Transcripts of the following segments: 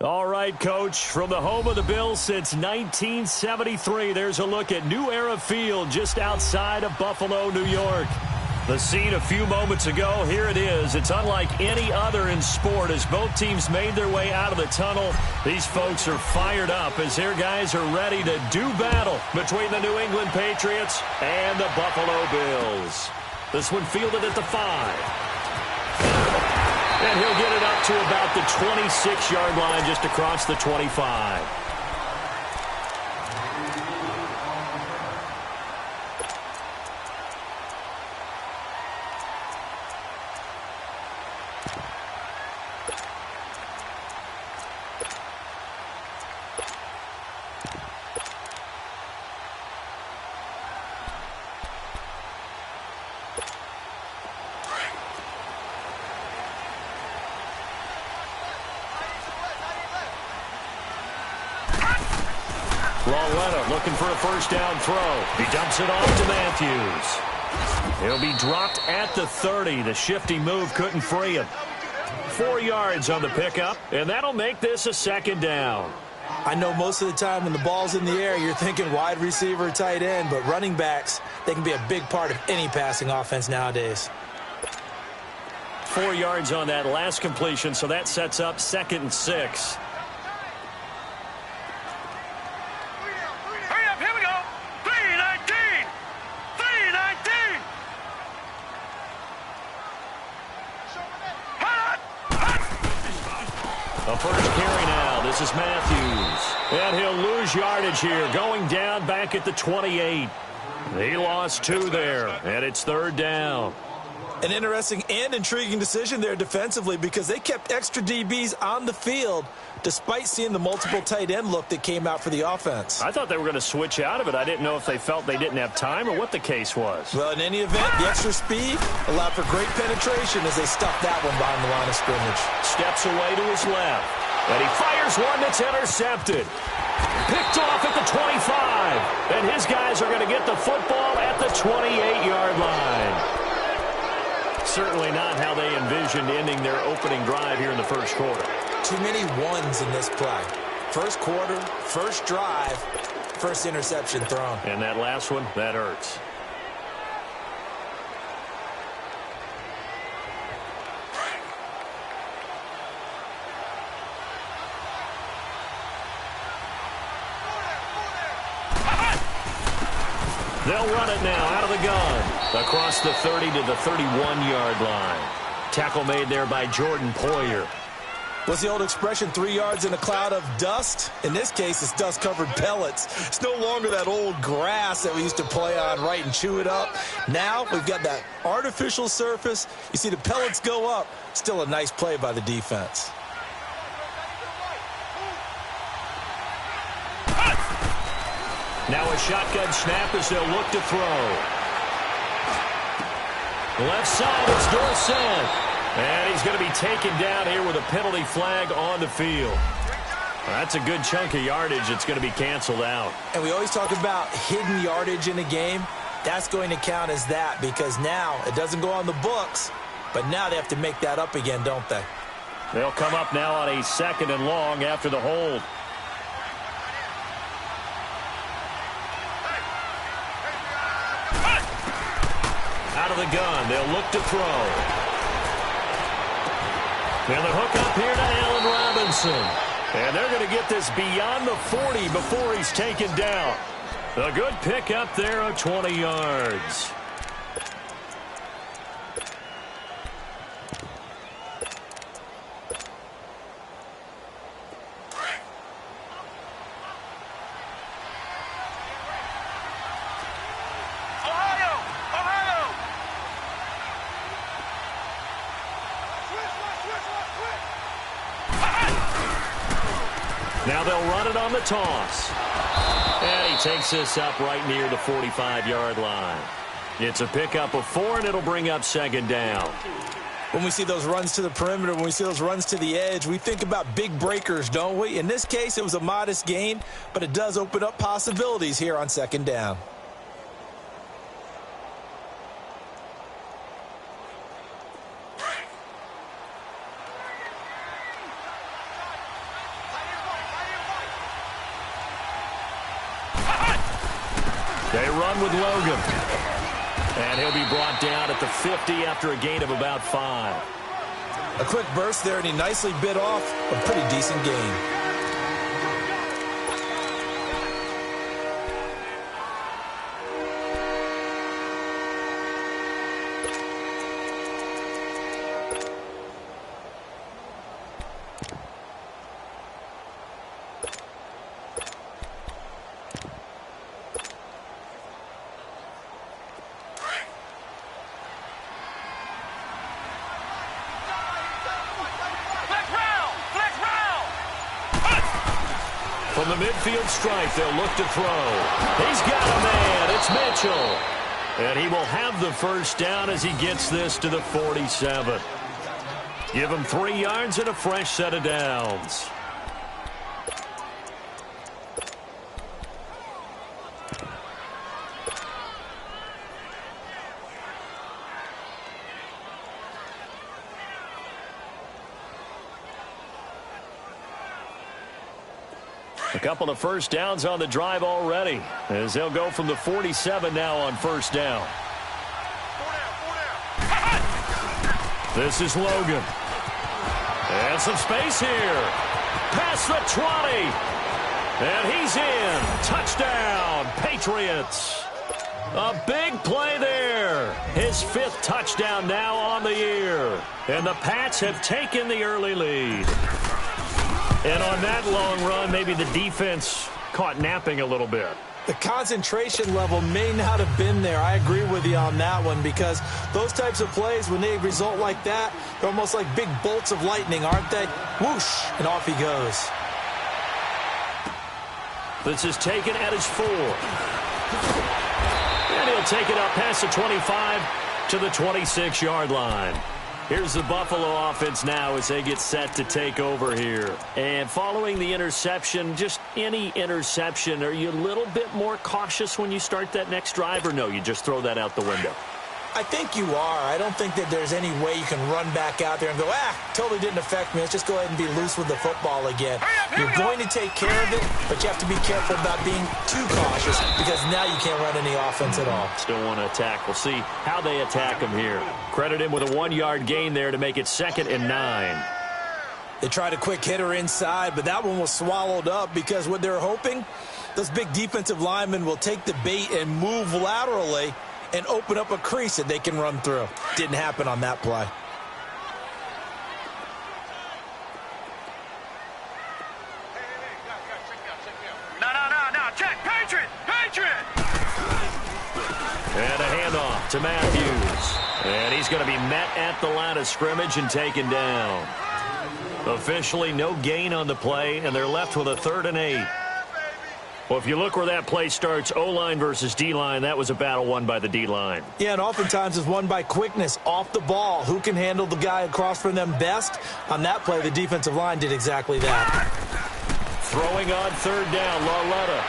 All right, Coach, from the home of the Bills since 1973, there's a look at New Era Field just outside of Buffalo, New York. The scene a few moments ago, here it is. It's unlike any other in sport as both teams made their way out of the tunnel. These folks are fired up as their guys are ready to do battle between the New England Patriots and the Buffalo Bills. This one fielded at the 5. And he'll get it up to about the 26-yard line just across the 25. Looking for a first down throw. He dumps it off to Matthews. He'll be dropped at the 30. The shifty move couldn't free him. 4 yards on the pickup, and that'll make this a second down. I know most of the time when the ball's in the air, you're thinking wide receiver, tight end, but running backs, they can be a big part of any passing offense nowadays. 4 yards on that last completion, so that sets up 2nd and 6. A first carry now. This is Matthews. And he'll lose yardage here, going down back at the 28. He lost 2 there, and it's 3rd down. An interesting and intriguing decision there defensively because they kept extra DBs on the field despite seeing the multiple tight end look that came out for the offense. I thought they were going to switch out of it. I didn't know if they felt they didn't have time or what the case was. Well, in any event, the extra speed allowed for great penetration as they stuffed that one behind the line of scrimmage. Steps away to his left, and he fires one that's intercepted. Picked off at the 25, and his guys are going to get the football at the 28-yard line. Certainly not how they envisioned ending their opening drive here in the first quarter. Too many ones in this play. First quarter, first drive, first interception thrown. And that last one, that hurts. They'll run it now out of the gun. Across the 30 to the 31-yard line. Tackle made there by Jordan Poyer. What's the old expression, 3 yards in a cloud of dust? In this case, it's dust-covered pellets. It's no longer that old grass that we used to play on, right, and chew it up. Now we've got that artificial surface. You see the pellets go up. Still a nice play by the defense. Now a shotgun snap as they'll look to throw. Left side, it's Dorsett. And he's going to be taken down here with a penalty flag on the field. That's a good chunk of yardage. It's going to be canceled out. And we always talk about hidden yardage in a game. That's going to count as that because now it doesn't go on the books, but now they have to make that up again, don't they? They'll come up now on a 2nd and long after the hold. Out of the gun, they'll look to throw. And the hook up here to Allen Robinson. And they're going to get this beyond the 40 before he's taken down. A good pick up there of 20 yards. Now they'll run it on the toss. And he takes this up right near the 45-yard line. It's a pickup of 4, and it'll bring up 2nd down. When we see those runs to the perimeter, when we see those runs to the edge, we think about big breakers, don't we? In this case, it was a modest gain, but it does open up possibilities here on 2nd down. They run with Logan. And he'll be brought down at the 50 after a gain of about 5. A quick burst there, and he nicely bit off a pretty decent gain. From the midfield stripe, they'll look to throw. He's got a man. It's Mitchell. And he will have the first down as he gets this to the 47. Give him 3 yards and a fresh set of downs. A couple of first downs on the drive already, as they'll go from the 47 now on first down. This is Logan. And some space here. Past the 20. And he's in. Touchdown, Patriots. A big play there. His 5th touchdown now on the year. And the Pats have taken the early lead. And on that long run, maybe the defense caught napping a little bit. The concentration level may not have been there. I agree with you on that one, because those types of plays, when they result like that, they're almost like big bolts of lightning, aren't they? Whoosh, and off he goes. This is taken at his 4. And he'll take it up past the 25 to the 26-yard line. Here's the Buffalo offense now as they get set to take over here. And following the interception, just any interception, are you a little bit more cautious when you start that next drive, or no, you just throw that out the window? I think you are. I don't think that there's any way you can run back out there and go, totally didn't affect me. Let's just go ahead and be loose with the football again. You're going to take care of it, but you have to be careful about being too cautious, because now you can't run any offense at all. Still want to attack. We'll see how they attack him here. Credit him with a 1-yard gain there to make it 2nd and 9. They tried a quick hitter inside, but that one was swallowed up, because what they're hoping, those big defensive linemen will take the bait and move laterally and open up a crease that they can run through. Didn't happen on that play. No, check, Patriot! And a handoff to Matthews. And he's going to be met at the line of scrimmage and taken down. Officially no gain on the play, and they're left with a 3rd and 8. Well, if you look where that play starts, O-line versus D-line, that was a battle won by the D-line. Yeah, and oftentimes it's won by quickness, off the ball. Who can handle the guy across from them best? On that play, the defensive line did exactly that. Throwing on 3rd down, Lauletta.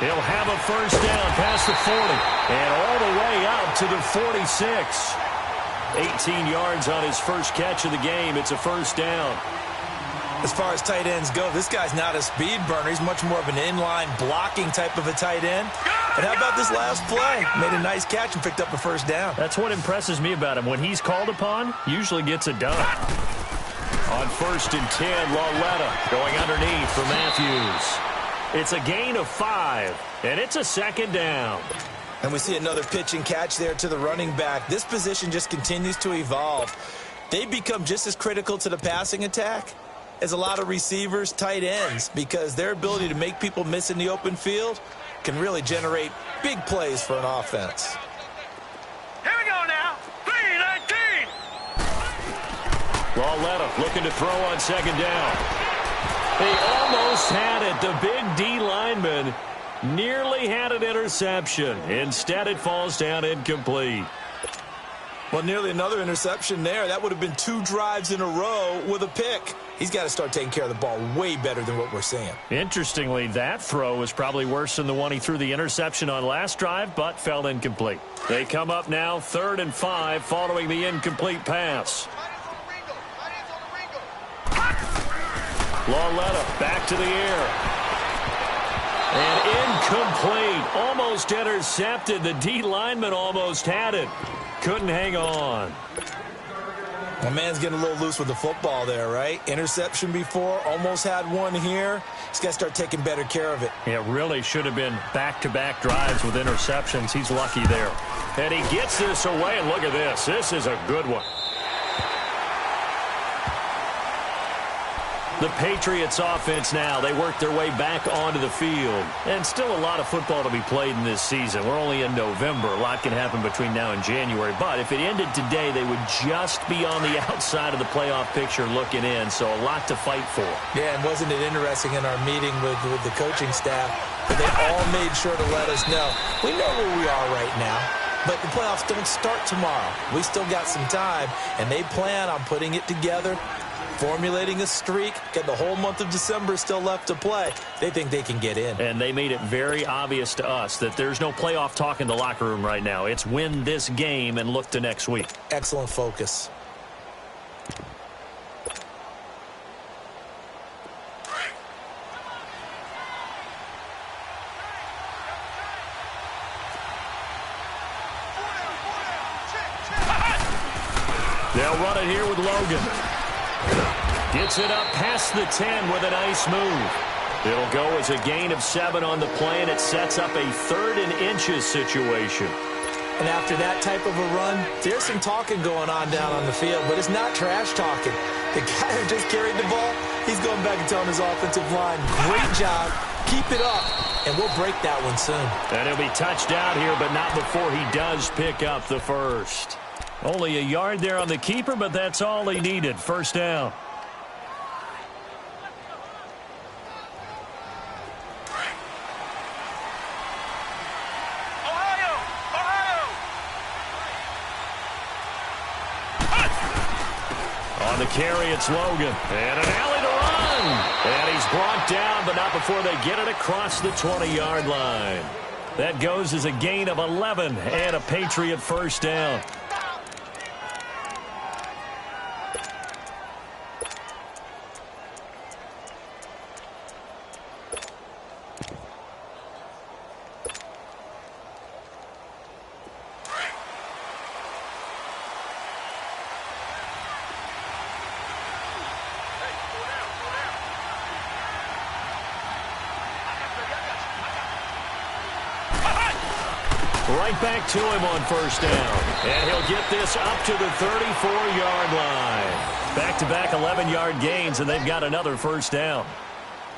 He'll have a first down past the 40 and all the way out to the 46. 18 yards on his first catch of the game. It's a first down. As far as tight ends go, this guy's not a speed burner. He's much more of an inline blocking type of a tight end. But how about this last play? Made a nice catch and picked up a first down. That's what impresses me about him. When he's called upon, usually gets it done. On 1st and 10, Lauletta going underneath for Matthews. It's a gain of 5, and it's a 2nd down. And we see another pitch and catch there to the running back. This position just continues to evolve. They become just as critical to the passing attack as a lot of receivers, tight ends, because their ability to make people miss in the open field can really generate big plays for an offense. Here we go now. 3-19. Lauletta looking to throw on 2nd down. He almost had it. The big D lineman nearly had an interception. Instead, it falls down incomplete. Well, nearly another interception there. That would have been 2 drives in a row with a pick. He's got to start taking care of the ball way better than what we're seeing. Interestingly, that throw was probably worse than the one he threw the interception on last drive, but fell incomplete. They come up now 3rd and 5 following the incomplete pass. Lauletta back to the air. And incomplete. Almost intercepted. The D lineman almost had it. Couldn't hang on. My man's getting a little loose with the football there, right? Interception before, almost had one here. He's got to start taking better care of it. Yeah, really should have been back-to-back drives with interceptions. He's lucky there. And he gets this away, and look at this. This is a good one. The Patriots offense now, they work their way back onto the field. And still a lot of football to be played in this season. We're only in November. A lot can happen between now and January. But if it ended today, they would just be on the outside of the playoff picture looking in. So a lot to fight for. Yeah, and wasn't it interesting in our meeting with the coaching staff that they all made sure to let us know. We know where we are right now. But the playoffs don't start tomorrow. We still got some time, and they plan on putting it together, formulating a streak, got the whole month of December still left to play. They think they can get in. And they made it very obvious to us that there's no playoff talk in the locker room right now. It's win this game and look to next week. Excellent focus. They'll run it here with Logan. Gets it up past the 10 with a nice move. It'll go as a gain of 7 on the play, and it sets up a 3rd and inches situation. And after that type of a run, there's some talking going on down on the field, but it's not trash talking. The guy who just carried the ball, he's going back and telling his offensive line, great job, keep it up, and we'll break that one soon. And he'll be touched out here, but not before he does pick up the first. Only a yard there on the keeper, but that's all he needed. First down. On the carry, it's Logan. And an alley to run. And he's brought down, but not before they get it across the 20-yard line. That goes as a gain of 11 and a Patriot first down. Right back to him on first down. And he'll get this up to the 34-yard line. Back-to-back 11-yard gains, and they've got another first down.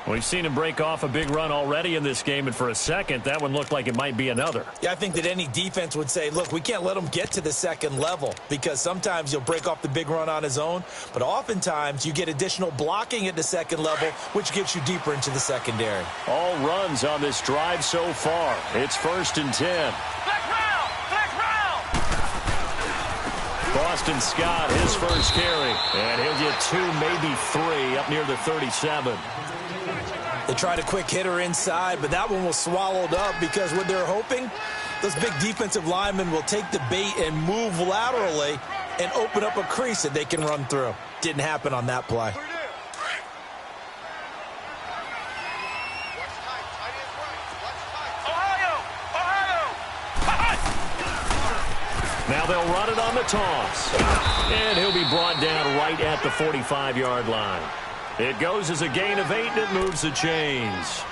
We've seen him break off a big run already in this game, and for a second, that one looked like it might be another. Yeah, I think that any defense would say, look, we can't let him get to the second level, because sometimes he'll break off the big run on his own, but oftentimes you get additional blocking at the second level, which gets you deeper into the secondary. All runs on this drive so far. It's 1st and 10. Boston Scott, his first carry. And he'll get 2, maybe 3, up near the 37. They tried a quick hitter inside, but that one was swallowed up because what they're hoping, those big defensive linemen will take the bait and move laterally and open up a crease that they can run through. Didn't happen on that play. Now they'll run it on the toss. And he'll be brought down right at the 45-yard line. It goes as a gain of 8, and it moves the chains.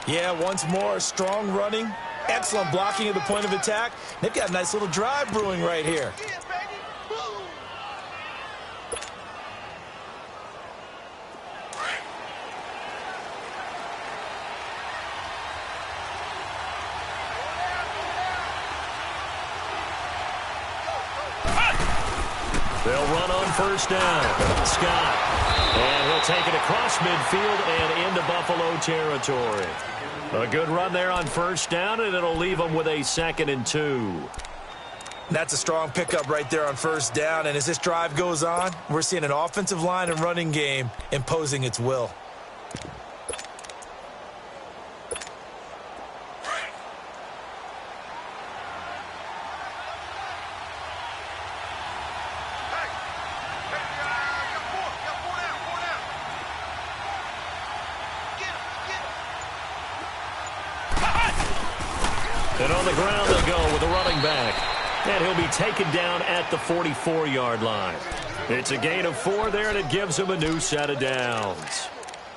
Yeah, once more, strong running, excellent blocking at the point of attack. They've got a nice little drive brewing right here. They'll run on first down. Scott. And he'll take it across midfield and into Buffalo territory. A good run there on first down, and it'll leave them with a 2nd and 2. That's a strong pickup right there on first down. And as this drive goes on, we're seeing an offensive line and running game imposing its will. On the ground they go with the running back. And he'll be taken down at the 44-yard line. It's a gain of 4 there, and it gives him a new set of downs.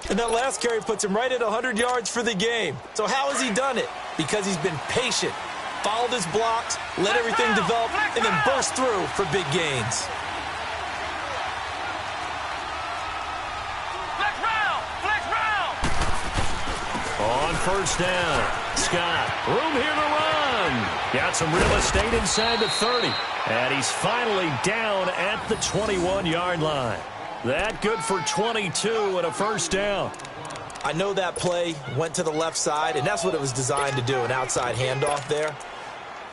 And that last carry puts him right at 100 yards for the game. So how has he done it? Because he's been patient, followed his blocks, let everything develop, and then burst through for big gains. On first down, Scott, room here to run. Got some real estate inside the 30. And he's finally down at the 21-yard line. That good for 22 and a first down. I know that play went to the left side, and that's what it was designed to do, an outside handoff there.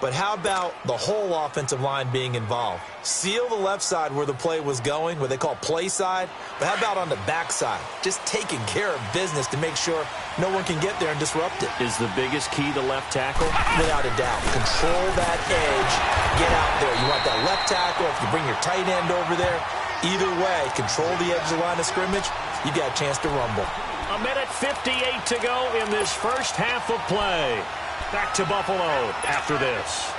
But how about the whole offensive line being involved? Seal the left side where the play was going, what they call play side. But how about on the back side? Just taking care of business to make sure no one can get there and disrupt it. Is the biggest key the left tackle? Without a doubt. Control that edge. Get out there. You want that left tackle. If you bring your tight end over there, either way, control the edge of the line of scrimmage, you got a chance to rumble. A minute 58 to go in this first half of play. Back to Buffalo after this.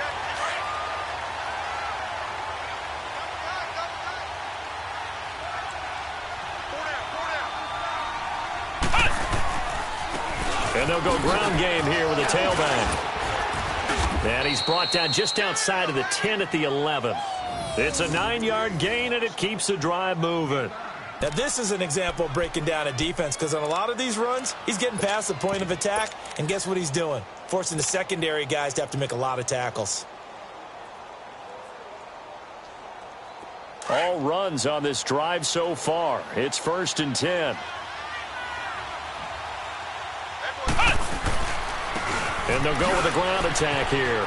And they'll go ground game here with a tailback. And he's brought down just outside of the 10 at the 11. It's a 9-yard gain, and it keeps the drive moving. Now, this is an example of breaking down a defense, because on a lot of these runs, he's getting past the point of attack, and guess what he's doing? Forcing the secondary guys to have to make a lot of tackles. All runs on this drive so far. It's 1st and 10. And they'll go with a ground attack here.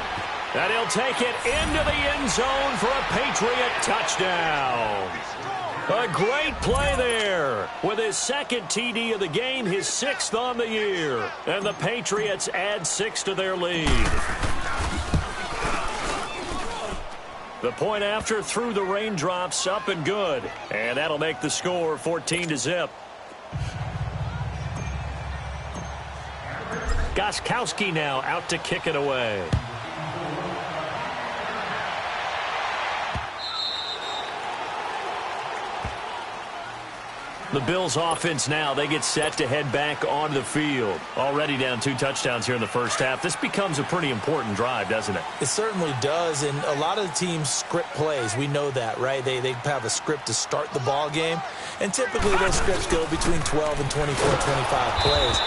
And he'll take it into the end zone for a Patriot touchdown. A great play there. With his second TD of the game, his 6th on the year. And the Patriots add 6 to their lead. The point after through the raindrops, up and good. And that'll make the score 14-0. Gostkowski now out to kick it away. The Bills offense now, they get set to head back on the field. Already down 2 touchdowns here in the first half. This becomes a pretty important drive, doesn't it? It certainly does, and a lot of the teams script plays. We know that, right? They have a script to start the ball game, and typically those scripts go between 12 and 24, 25 plays.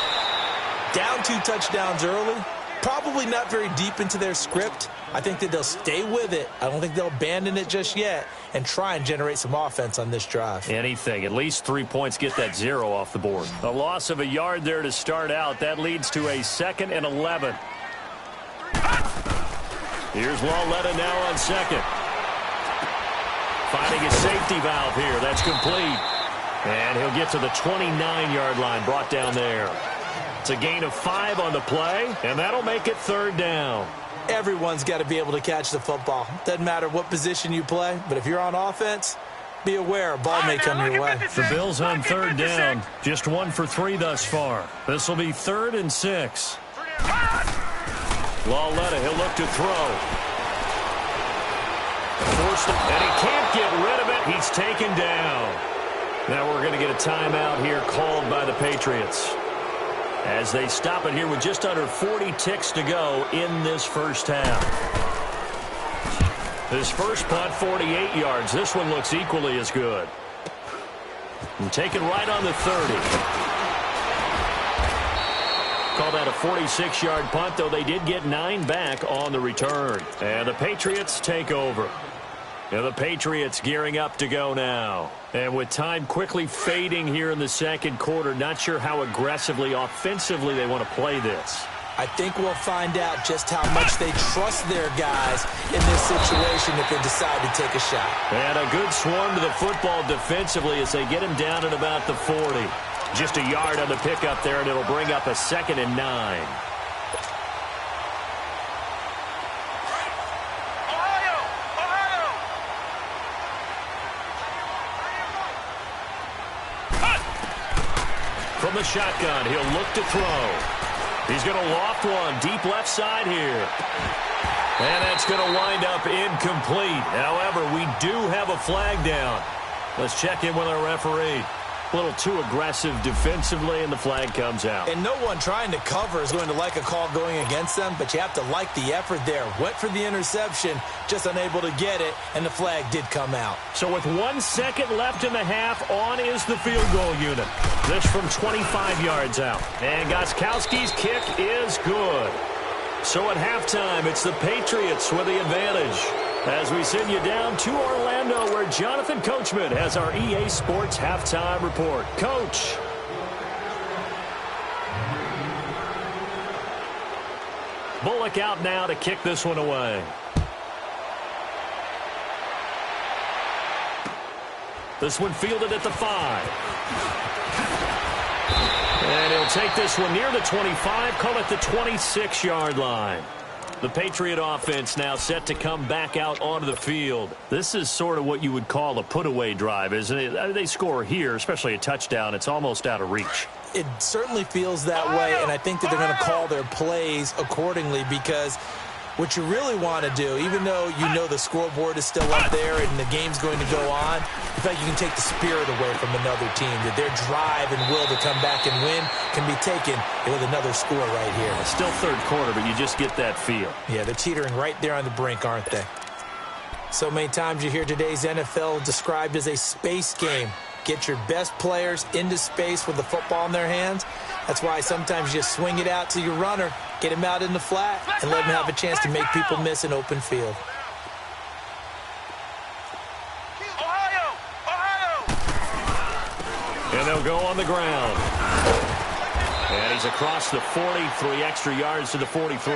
Down 2 touchdowns early, probably not very deep into their script. I think that they'll stay with it. I don't think they'll abandon it just yet and try and generate some offense on this drive. Anything. At least 3 points, get that 0 off the board. A loss of a yard there to start out. That leads to a 2nd and 11. Here's Lawletta now on 2nd. Finding a safety valve here. That's complete. And he'll get to the 29-yard line, brought down there. It's a gain of 5 on the play, and that'll make it 3rd down. Everyone's got to be able to catch the football. Doesn't matter what position you play, but if you're on offense, be aware a ball may come your way. The Bills on 3rd down. Just 1 for 3 thus far. This will be 3rd and 6. Lawletta, he'll look to throw. Forced it, and he can't get rid of it. He's taken down. Now we're going to get a timeout here called by the Patriots, as they stop it here with just under 40 ticks to go in this first half. This first punt, 48 yards. This one looks equally as good. And taken right on the 30. Call that a 46-yard punt, though they did get 9 back on the return. And the Patriots take over. And the Patriots gearing up to go now. And with time quickly fading here in the second quarter, not sure how aggressively, offensively they want to play this. I think we'll find out just how much they trust their guys in this situation if they decide to take a shot. And a good swarm to the football defensively as they get him down at about the 40. Just a yard on the pickup there, and it'll bring up a 2nd and 9. From the shotgun, he'll look to throw. He's going to loft one deep left side here. And that's going to wind up incomplete. However, we do have a flag down. Let's check in with our referee. A little too aggressive defensively, and the flag comes out. And no one trying to cover is going to like a call going against them, but you have to like the effort there. Went for the interception, just unable to get it, and the flag did come out. So with 1 second left in the half, on is the field goal unit. This from 25 yards out. And Gostkowski's kick is good. So at halftime, it's the Patriots with the advantage. As we send you down to Orlando, where Jonathan Coachman has our EA Sports halftime report. Coach. Bullock out now to kick this one away. This one fielded at the 5. And he'll take this one near the 25, call it the 26-yard line. The Patriot offense now set to come back out onto the field. This is sort of what you would call a put-away drive, isn't it? I mean, they score here, especially a touchdown. It's almost out of reach. It certainly feels that way, and I think that they're going to call their plays accordingly, because what you really want to do, even though you know the scoreboard is still up there and the game's going to go on, in fact, you can take the spirit away from another team. That their drive and will to come back and win can be taken with another score right here. It's still third quarter, but you just get that feel. Yeah, they're teetering right there on the brink, aren't they? So many times you hear today's NFL described as a space game. Get your best players into space with the football in their hands. That's why sometimes you just swing it out to your runner, get him out in the flat, and let him have a chance to make people miss an open field. And they'll go on the ground. And he's across the 40, 3 extra yards to the 43.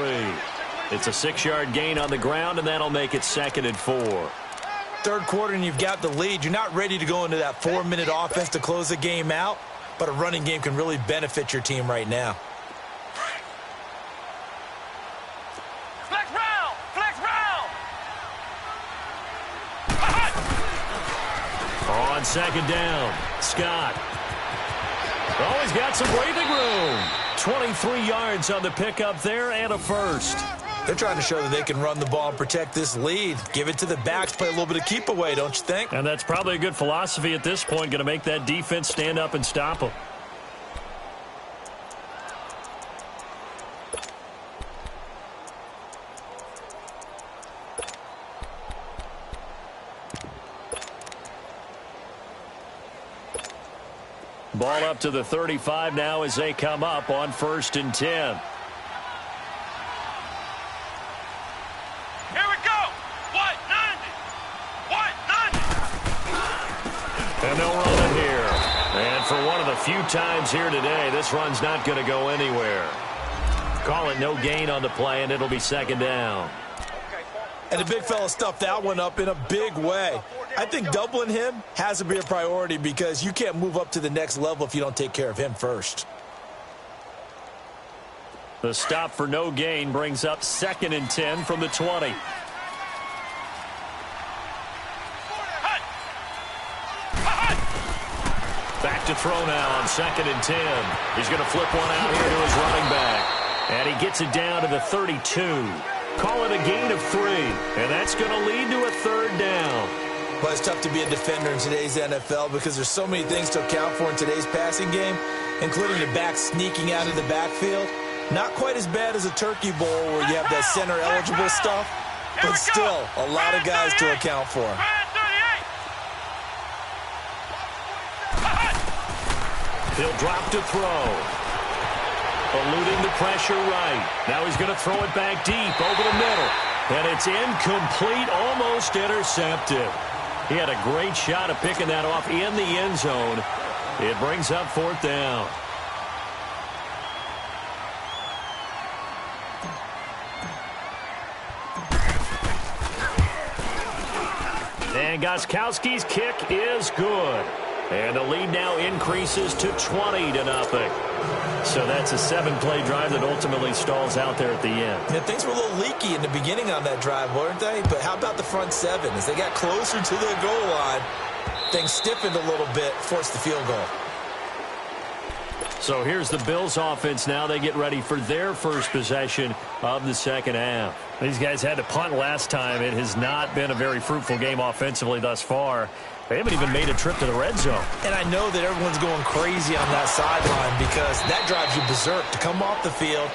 It's a 6-yard gain on the ground, and that'll make it 2nd and 4. Third quarter and you've got the lead. You're not ready to go into that 4-minute offense to close the game out, but a running game can really benefit your team right now. Flex round! Flex round! On 2nd down, Scott. Oh, he's got some breathing room. 23 yards on the pickup there and a first. They're trying to show that they can run the ball and protect this lead. Give it to the backs, play a little bit of keep away, don't you think? And that's probably a good philosophy at this point, going to make that defense stand up and stop them. Ball up to the 35 now as they come up on 1st and 10. And they'll run it here. And for one of the few times here today, this run's not going to go anywhere. Call it no gain on the play, and it'll be 2nd down. And the big fella stuffed that one up in a big way. I think doubling him has to be a priority, because you can't move up to the next level if you don't take care of him first. The stop for no gain brings up 2nd and 10 from the 20. Back to throw now on 2nd and 10. He's going to flip one out here to his running back. And he gets it down to the 32. Call it a gain of 3. And that's going to lead to a 3rd down. But it's tough to be a defender in today's NFL, because there's so many things to account for in today's passing game, including the back sneaking out of the backfield. Not quite as bad as a turkey bowl where you have that center-eligible stuff, but still a lot of guys to account for. He'll drop to throw. Eluding the pressure right. Now he's going to throw it back deep over the middle. And it's incomplete, almost intercepted. He had a great shot at picking that off in the end zone. It brings up 4th down. And Gostkowski's kick is good. And the lead now increases to 20-0. So that's a 7-play drive that ultimately stalls out there at the end. Yeah, things were a little leaky in the beginning on that drive, weren't they? But how about the front 7? As they got closer to the goal line, things stiffened a little bit, forced the field goal. So here's the Bills offense now. They get ready for their first possession of the second half. These guys had to punt last time. It has not been a very fruitful game offensively thus far. They haven't even made a trip to the red zone. And I know that everyone's going crazy on that sideline because that drives you berserk to come off the field,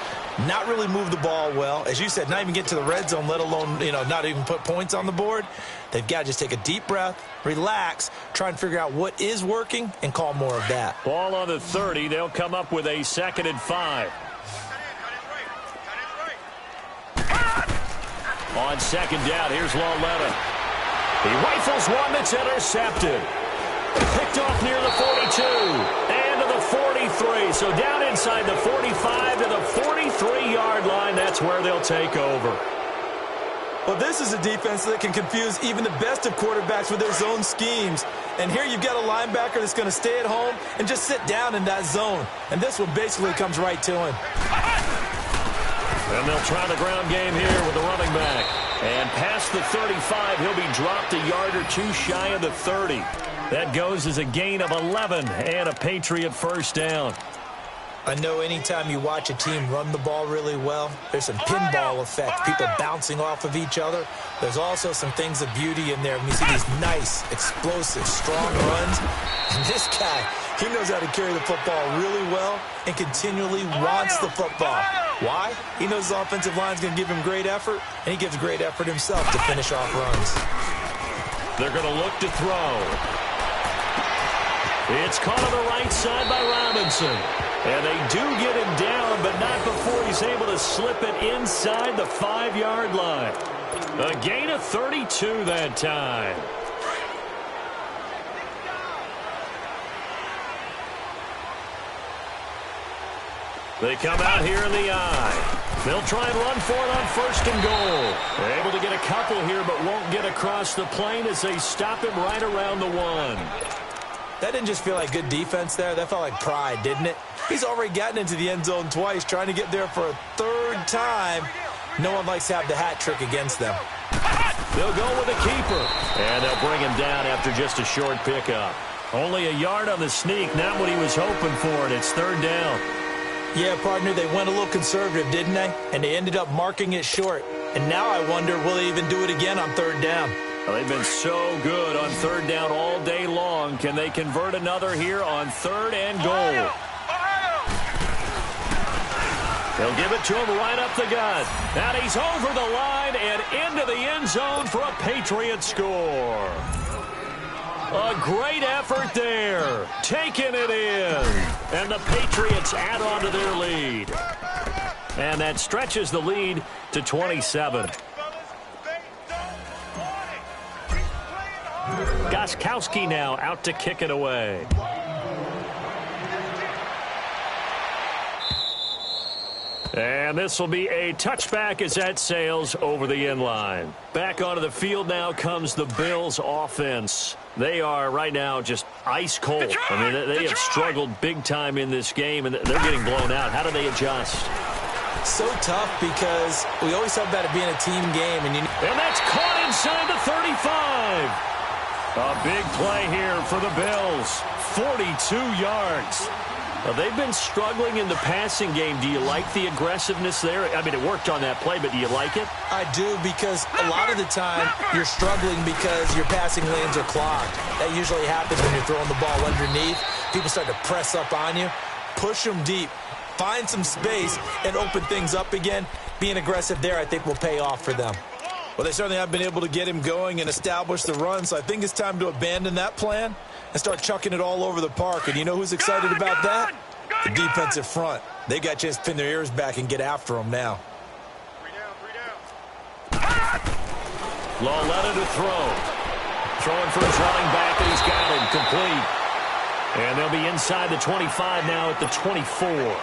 not really move the ball well. As you said, not even get to the red zone, let alone, not even put points on the board. They've got to just take a deep breath, relax, try and figure out what is working, and call more of that. Ball on the 30. They'll come up with a 2nd and 5. On 2nd down, here's Lauletta. He rifles one that's intercepted. Picked off near the 42 and to the 43. So down inside the 45 to the 43-yard line. That's where they'll take over. Well, this is a defense that can confuse even the best of quarterbacks with their zone schemes. And here you've got a linebacker that's going to stay at home and just sit down in that zone. And this one basically comes right to him. And they'll try the ground game here with the running back. And past the 35, he'll be dropped a yard or two shy of the 30. That goes as a gain of 11 and a Patriot first down. I know anytime you watch a team run the ball really well, there's some pinball effect, people bouncing off of each other. There's also some things of beauty in there. You see these nice, explosive, strong runs. And this guy, he knows how to carry the football really well and continually wants the football. Why? He knows his offensive line's going to give him great effort, and he gives great effort himself to finish off runs. They're going to look to throw. It's caught on the right side by Robinson. And they do get him down, but not before he's able to slip it inside the 5-yard line. A gain of 32 that time. They come out here in the eye. They'll try and run for it on 1st and goal. They're able to get a couple here, but won't get across the plane as they stop him right around the 1. That didn't just feel like good defense there. That felt like pride, didn't it? He's already gotten into the end zone twice, trying to get there for a 3rd time. No one likes to have the hat trick against them. They'll go with a keeper. And they'll bring him down after just a short pickup. Only a yard on the sneak, not what he was hoping for, and it's 3rd down. Yeah, partner, they went a little conservative, didn't they? And they ended up marking it short. And now I wonder, will they even do it again on 3rd down? Well, they've been so good on 3rd down all day long. Can they convert another here on 3rd and goal? They'll give it to him right up the gut. And he's over the line and into the end zone for a Patriot score. A great effort there. Taking it in. And the Patriots add on to their lead. And that stretches the lead to 27. Gostkowski now out to kick it away. And this will be a touchback as that sails over the end line. Back onto the field now comes the Bills offense. They are right now just ice cold. I mean, they have struggled big time in this game, and they're getting blown out. How do they adjust? So tough because we always talk about it being a team game. And that's caught inside the 35. A big play here for the Bills. 42 yards. They've been struggling in the passing game. Do you like the aggressiveness there? I mean, it worked on that play, but do you like it? I do, because a lot of the time you're struggling because your passing lanes are clogged. That usually happens when you're throwing the ball underneath. People start to press up on you. Push them deep. Find some space and open things up again. Being aggressive there, I think, will pay off for them. Well, they certainly have been able to get him going and establish the run, so I think it's time to abandon that plan and start chucking it all over the park. And you know who's excited about that? The defensive front. They got a chance to pin their ears back and get after him now. Lauletta to throw. Throwing for his running back, and he's got him complete. And they'll be inside the 25 now at the 24.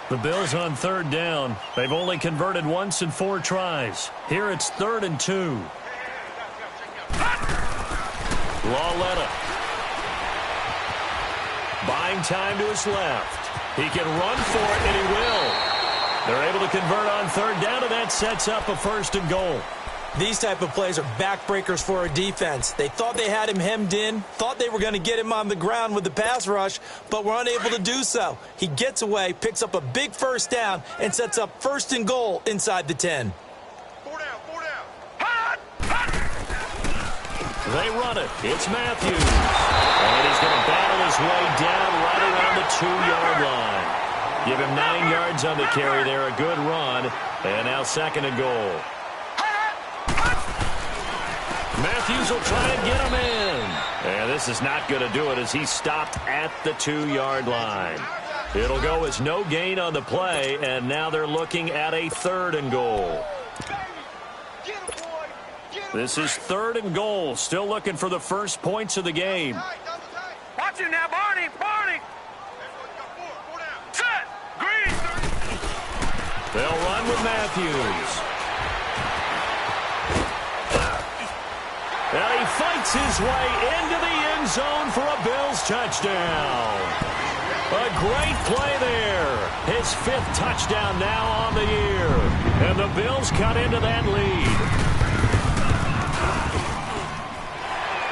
The Bills on 3rd down. They've only converted once in 4 tries. Here it's 3rd and 2. Lauletta. Buying time to his left. He can run for it, and he will. They're able to convert on 3rd down, and that sets up a 1st and goal. These type of plays are backbreakers for our defense. They thought they had him hemmed in, thought they were going to get him on the ground with the pass rush, but were unable to do so. He gets away, picks up a big first down, and sets up 1st and goal inside the 10. They run it. It's Matthews. And he's going to battle his way down right around the 2-yard line. Give him 9 yards on the carry there. A good run. And now 2nd and goal. Matthews will try and get him in. And this is not going to do it as he's stopped at the 2-yard line. It'll go as no gain on the play, and now they're looking at a 3rd and goal. This is 3rd and goal. Still looking for the first points of the game. Watch him now, Barney. Barney. Set. Green. They'll run with Matthews. And he fights his way into the end zone for a Bills touchdown. A great play there. His 5th touchdown now on the year. And the Bills cut into that lead.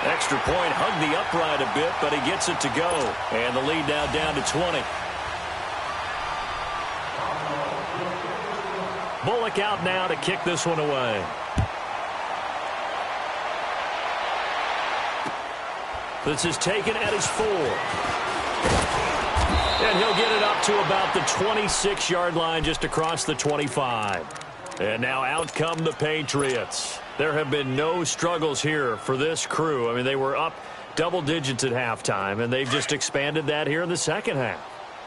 Extra point, hugged the upright a bit, but he gets it to go. And the lead now down to 20. Bullock out now to kick this one away. This is taken at his 4. And he'll get it up to about the 26-yard line, just across the 25. And now out come the Patriots. There have been no struggles here for this crew. I mean, they were up double digits at halftime, and they've just expanded that here in the second half.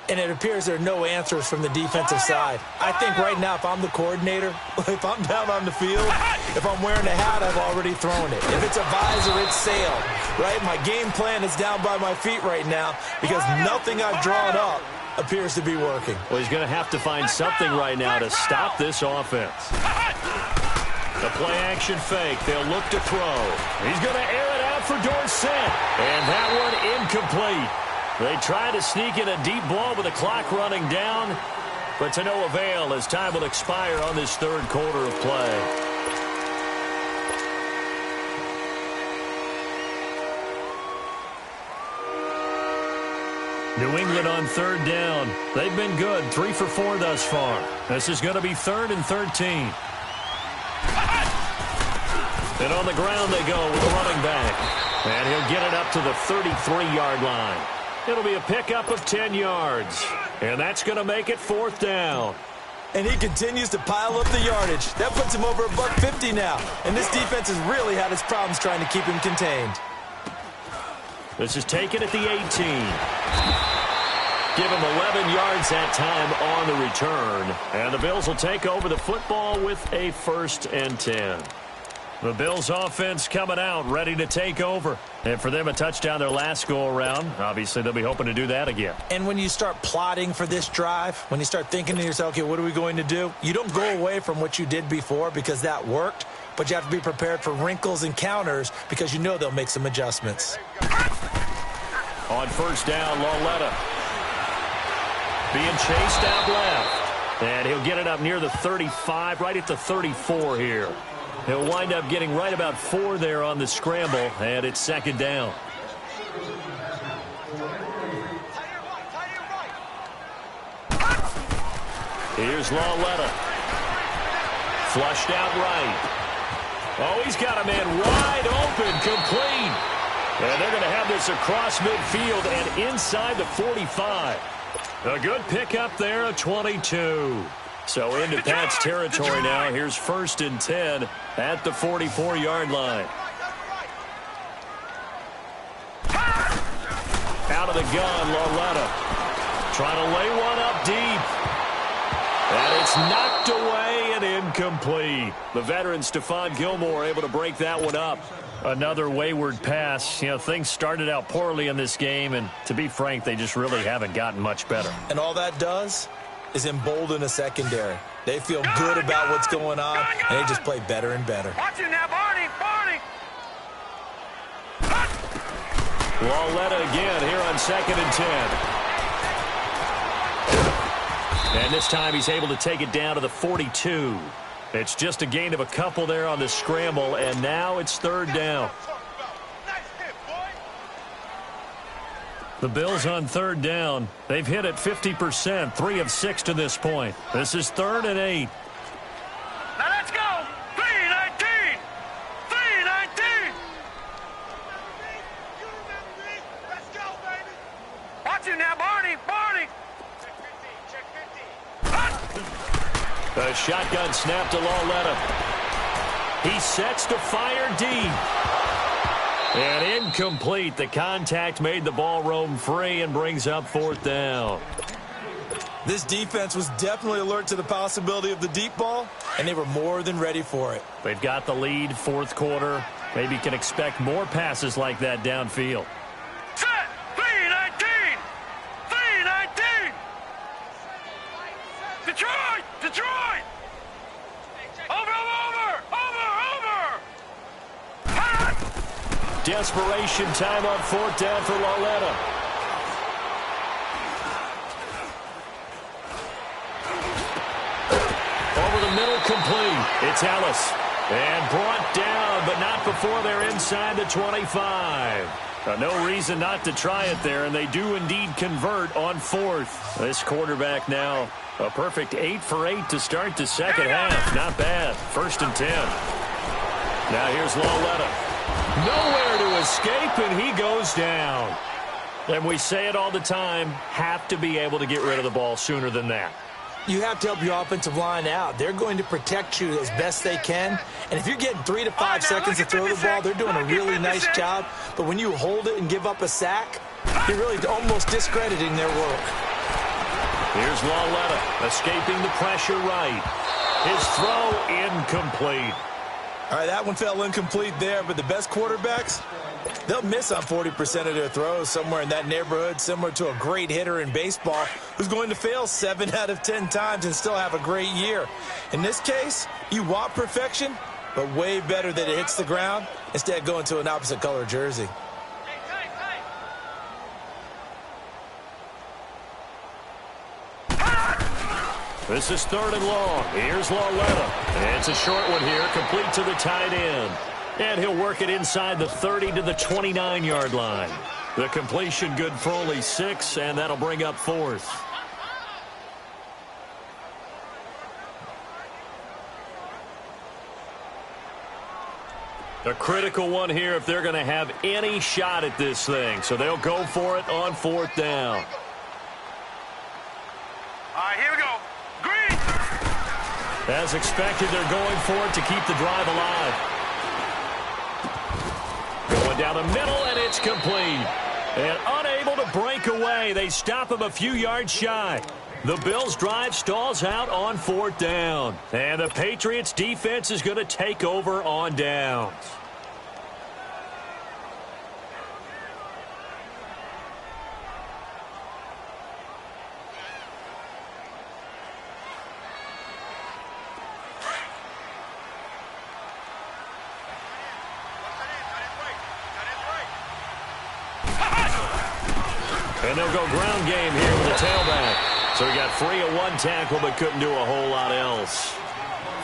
And it appears there are no answers from the defensive side. I think right now, if I'm the coordinator, if I'm down on the field, if I'm wearing a hat, I've already thrown it. If it's a visor, it's sailed, right? My game plan is down by my feet right now because nothing I've drawn up appears to be working. Well, he's going to have to find something right now to stop this offense. The play-action fake. They'll look to throw. He's going to air it out for Dorsett. And that one incomplete. They try to sneak in a deep ball with the clock running down, but to no avail as time will expire on this 3rd quarter of play. New England on 3rd down. They've been good, 3 for 4 thus far. This is going to be 3rd and 13. And on the ground they go with the running back. And he'll get it up to the 33-yard line. It'll be a pickup of 10 yards. And that's going to make it 4th down. And he continues to pile up the yardage. That puts him over $150 now. And this defense has really had its problems trying to keep him contained. This is taken at the 18. Give him 11 yards that time on the return. And the Bills will take over the football with a 1st and 10. The Bills offense coming out, ready to take over. And for them, a touchdown their last go-around. Obviously, they'll be hoping to do that again. And when you start plotting for this drive, when you start thinking to yourself, okay, what are we going to do? You don't go away from what you did before because that worked, but you have to be prepared for wrinkles and counters because you know they'll make some adjustments. On 1st down, Lauletta being chased out left. And he'll get it up near the 35, right at the 34 here. He'll wind up getting right about 4 there on the scramble, and it's 2nd down. Here's Lauletta. Flushed out right. Oh, he's got a man wide open, complete. And they're going to have this across midfield and inside the 45. A good pickup there of 22. So into Pat's territory now. Here's 1st and 10 at the 44-yard line. Out of the gun, Lauletta trying to lay one up deep. And it's knocked away and incomplete. The veteran Stephon Gilmore able to break that one up. Another wayward pass. You know, things started out poorly in this game, and to be frank, they just really haven't gotten much better. And all that does is embolden a secondary. They feel good about what's going on, and they just play better and better. Watch him now, Barney. Barney. Lauletta again here on 2nd and 10. And this time he's able to take it down to the 42. It's just a gain of a couple there on the scramble, and now it's third down. The Bills on third down. They've hit it 50%, 3 of 6 to this point. This is 3rd and 8. Now let's go. 3-19. 3-19. Watch it now, Barney. Barney. The shotgun snap to Lauletta. He sets to fire deep. And incomplete. The contact made the ball roam free and brings up 4th down. This defense was definitely alert to the possibility of the deep ball, and they were more than ready for it. They've got the lead, 4th quarter. Maybe can expect more passes like that downfield. Set. 3-19. 3-19. Detroit. Detroit. Over. Desperation time on 4th down for Lauletta. Over the middle, complete. It's Ellis. And brought down, but not before they're inside the 25. No reason not to try it there, and they do indeed convert on 4th. This quarterback now a perfect 8 for 8 to start the second half. Not bad. 1st and 10. Now here's Lauletta. Nowhere to escape, and he goes down. And we say it all the time, have to be able to get rid of the ball sooner than that. You have to help your offensive line out. They're going to protect you as best they can. And if you're getting 3 to 5 seconds to throw the ball, they're doing a really nice job. But when you hold it and give up a sack, you're really almost discrediting their work. Here's Lauletta escaping the pressure right. His throw incomplete. All right, that one fell incomplete there, but the best quarterbacks, they'll miss on 40% of their throws, somewhere in that neighborhood, similar to a great hitter in baseball who's going to fail 7 out of 10 times and still have a great year. In this case, you want perfection, but way better that it hits the ground instead of going to an opposite color jersey. This is 3rd and long. Here's Lauletta. And it's a short one here, complete to the tight end. And he'll work it inside the 30 to the 29-yard line. The completion good for only 6, and that'll bring up 4th. A critical one here if they're going to have any shot at this thing. So they'll go for it on 4th down. All right, here we go. Green. As expected, they're going for it to keep the drive alive. Going down the middle, and it's complete. And unable to break away, they stop him a few yards shy. The Bills' drive stalls out on 4th down. And the Patriots' defense is going to take over on downs. And they'll go ground game here with the tailback. So he got free of one tackle but couldn't do a whole lot else.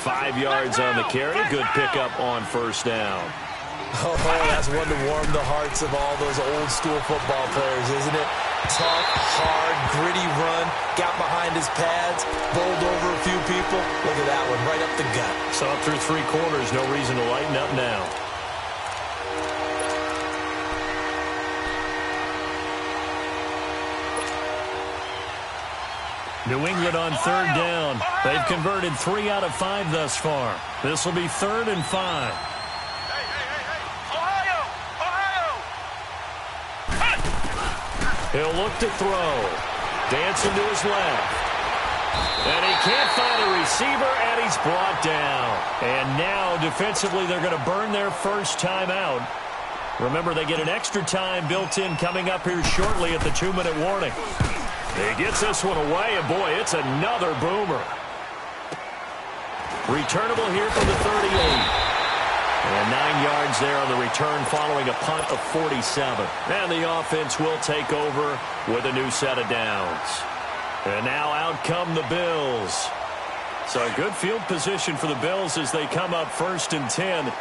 5 yards on the carry. Good pickup on 1st down. Oh, that's one to warm the hearts of all those old school football players, isn't it? Tough, hard, gritty run. Got behind his pads, bowled over a few people. Look at that one, right up the gut. So up through 3 quarters, no reason to lighten up now. New England on 3rd down. They've converted 3 out of 5 thus far. This will be 3rd and 5. He'll look to throw. Dancing to his left. And he can't find a receiver, and he's brought down. And now, defensively, they're going to burn their first timeout. Remember, they get an extra time built in coming up here shortly at the 2-minute warning. He gets this one away, and boy, it's another boomer. Returnable here from the 38. And 9 yards there on the return following a punt of 47. And the offense will take over with a new set of downs. And now out come the Bills. So a good field position for the Bills as they come up 1st and 10.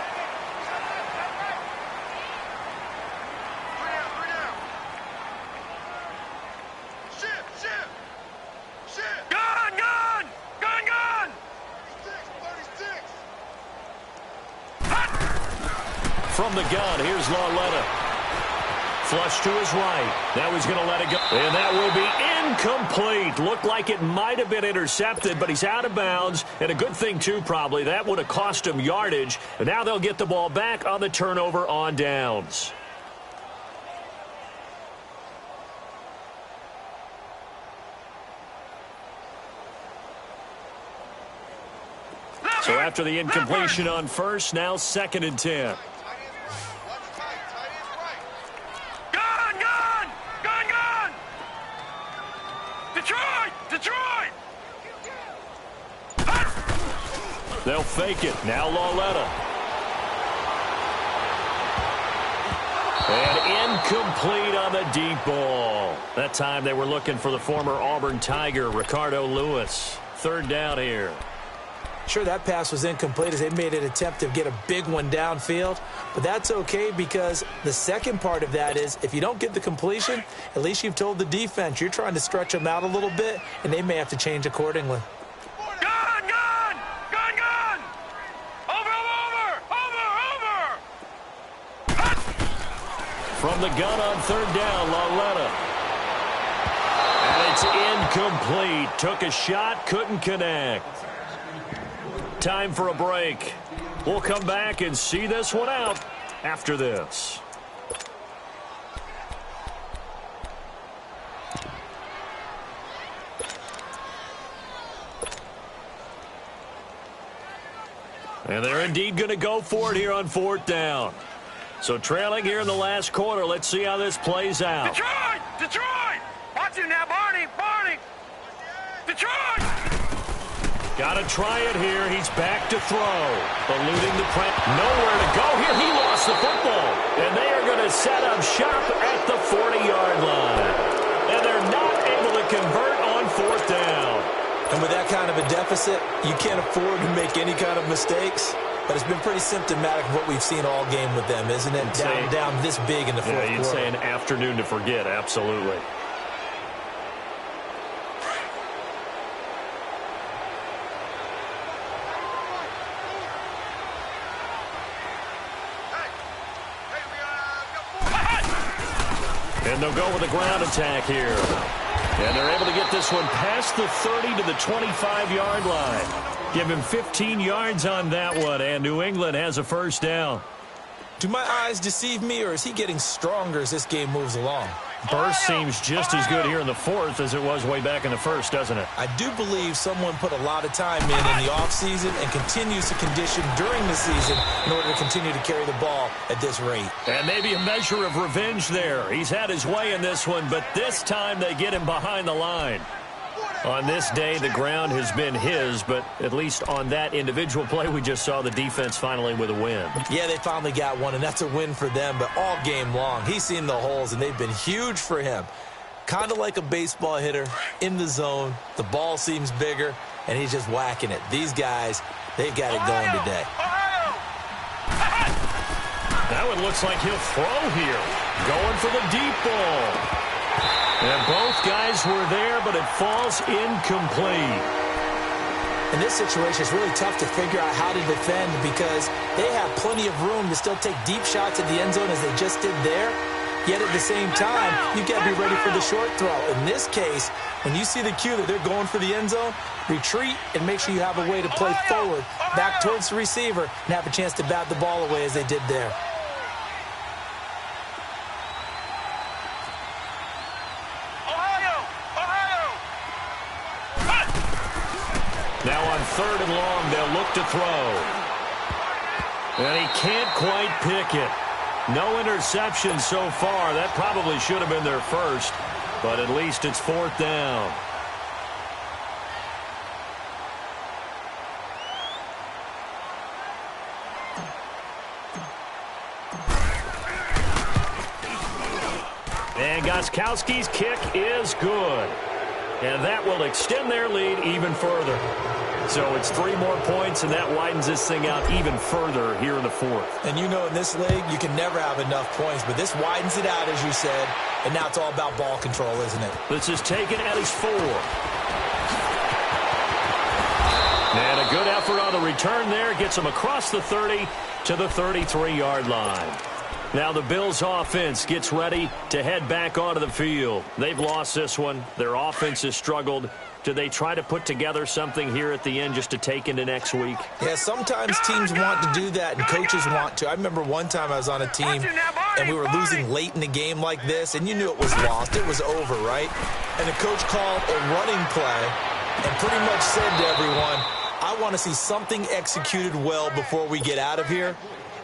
From the gun, here's Lauletta. Flush to his right. Now he's going to let it go. And that will be incomplete. Looked like it might have been intercepted, but he's out of bounds. And a good thing, too, probably. That would have cost him yardage. And now they'll get the ball back on the turnover on downs. So after the incompletion on first, now 2nd and 10. Detroit! They'll fake it. Now Lauletta. And incomplete on the deep ball. That time they were looking for the former Auburn Tiger, Ricardo Lewis. 3rd down here. Sure, that pass was incomplete as they made an attempt to get a big one downfield. But that's okay because the second part of that is if you don't get the completion, at least you've told the defense you're trying to stretch them out a little bit, and they may have to change accordingly. Gun! Gun! Gun! Gun! Over! From the gun on 3rd down, Lauletta. And it's incomplete. Took a shot, couldn't connect. Time for a break. We'll come back and see this one out after this. And they're indeed going to go for it here on 4th down. So trailing here in the last quarter. Let's see how this plays out. Detroit! Detroit! Watch it now, Barney! Barney! Detroit! Got to try it here. He's back to throw. Eluding the press. Nowhere to go here. He lost the football. And they are going to set up shop at the 40-yard line. And they're not able to convert on 4th down. And with that kind of a deficit, you can't afford to make any kind of mistakes. But it's been pretty symptomatic of what we've seen all game with them, isn't it? Down this big in the fourth quarter. You'd say an afternoon to forget. Absolutely. And they'll go with a ground attack here. And they're able to get this one past the 30 to the 25-yard line. Give him 15 yards on that one, and New England has a 1st down. Do my eyes deceive me, or is he getting stronger as this game moves along? Burst seems just as good here in the 4th as it was way back in the 1st, doesn't it? I do believe someone put a lot of time in the offseason and continues to condition during the season in order to continue to carry the ball at this rate. And maybe a measure of revenge there. He's had his way in this one, but this time they get him behind the line. On this day, the ground has been his, but at least on that individual play, we just saw the defense finally with a win. Yeah, they finally got one, and that's a win for them, but all game long, he's seen the holes, and they've been huge for him. Kind of like a baseball hitter in the zone. The ball seems bigger, and he's just whacking it. These guys, they've got it going today. That one looks like he'll throw here. Going for the deep ball. And both guys were there, but it falls incomplete. In this situation, it's really tough to figure out how to defend because they have plenty of room to still take deep shots at the end zone as they just did there. Yet at the same time, you've got to be ready for the short throw. In this case, when you see the cue that they're going for the end zone, retreat and make sure you have a way to play forward, back towards the receiver, and have a chance to bat the ball away as they did there. Now on 3rd and long, they'll look to throw. And he can't quite pick it. No interception so far. That probably should have been their first, but at least it's 4th down. And Gostkowski's kick is good. And that will extend their lead even further. So it's 3 more points, and that widens this thing out even further here in the fourth. And you know in this league, you can never have enough points, but this widens it out, as you said, and now it's all about ball control, isn't it? This is taken at his 4. And a good effort on the return there. Gets him across the 30 to the 33-yard line. Now the Bills' offense gets ready to head back onto the field. They've lost this one. Their offense has struggled. Do they try to put together something here at the end just to take into next week? Yeah, sometimes teams want to do that and coaches want to. I remember one time I was on a team and we were losing late in the game like this, and you knew it was lost. It was over, right? And the coach called a running play and pretty much said to everyone, I want to see something executed well before we get out of here.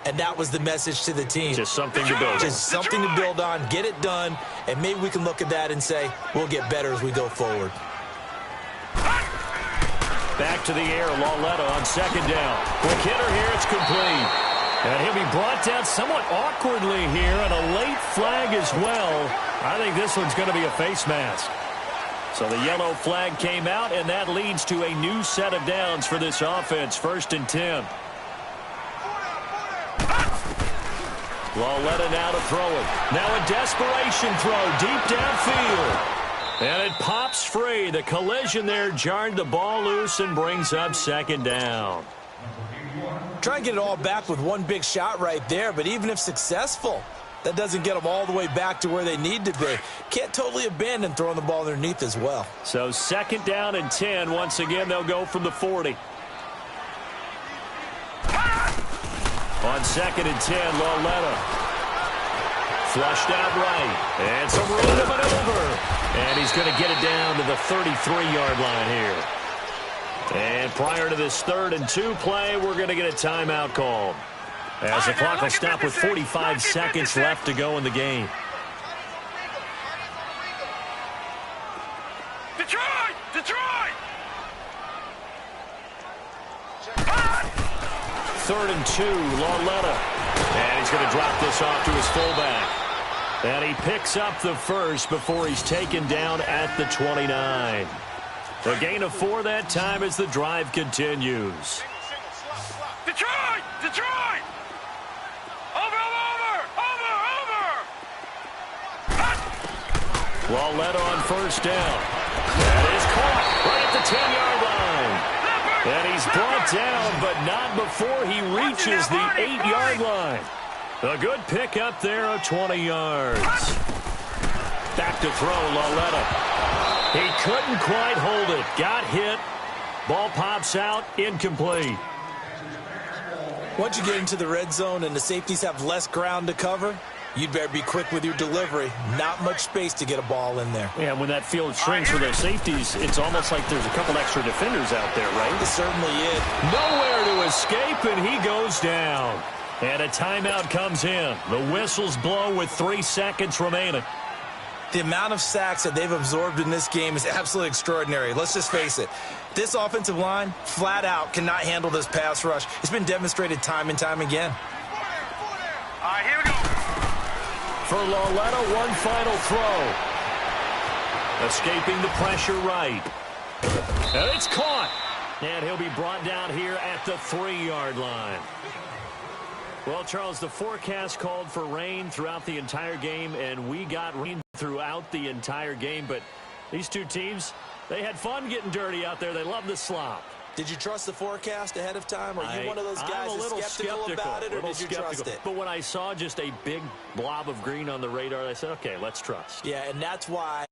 And that was the message to the team. Just something to build on. Just something to build on, get it done, and maybe we can look at that and say, we'll get better as we go forward. Back to the air, Lauletta on second down. Quick hitter here, it's complete. And he'll be brought down somewhat awkwardly here, and a late flag as well. I think this one's going to be a face mask. So the yellow flag came out, and that leads to a new set of downs for this offense. 1st and 10. Lauletta now to throw it. Now a desperation throw deep downfield. And it pops free. The collision there jarred the ball loose and brings up 2nd down. Try and get it all back with one big shot right there, but even if successful, that doesn't get them all the way back to where they need to be. Can't totally abandon throwing the ball underneath as well. So 2nd down and 10. Once again, they'll go from the 40. On 2nd and 10, Lauletta. Flushed out right. And some room to maneuver. And he's going to get it down to the 33-yard line here. And prior to this 3rd and 2 play, we're going to get a timeout called, as the clock will stop with 45 seconds left to go in the game. Detroit! Detroit! 3rd and 2, Lauletta. And he's going to drop this off to his fullback. And he picks up the first before he's taken down at the 29. A gain of 4 that time as the drive continues. Detroit! Detroit! Over! Lauletta on 1st down. That is caught right at the 10-yard line. And he's brought down, but not before he reaches the 8-yard line. A good pickup there of 20 yards. Back to throw, Lauletta. He couldn't quite hold it. Got hit. Ball pops out, incomplete. Once you get into the red zone and the safeties have less ground to cover, you'd better be quick with your delivery. Not much space to get a ball in there. Yeah, when that field shrinks for the safeties, it's almost like there's a couple extra defenders out there, right? It certainly is. Nowhere to escape, and he goes down. And a timeout comes in. The whistles blow with 3 seconds remaining. The amount of sacks that they've absorbed in this game is absolutely extraordinary. Let's just face it. This offensive line, flat out, cannot handle this pass rush. It's been demonstrated time and time again. All right, here we go. For Lauletta, one final throw. Escaping the pressure right. And it's caught. And he'll be brought down here at the 3-yard line. Well, Charles, the forecast called for rain throughout the entire game, and we got rain throughout the entire game. But these two teams, they had fun getting dirty out there. They love the slop. Did you trust the forecast ahead of time? Are you one of those guys that's skeptical about it, or did you trust it? But when I saw just a big blob of green on the radar, I said, okay, let's trust. Yeah, and that's why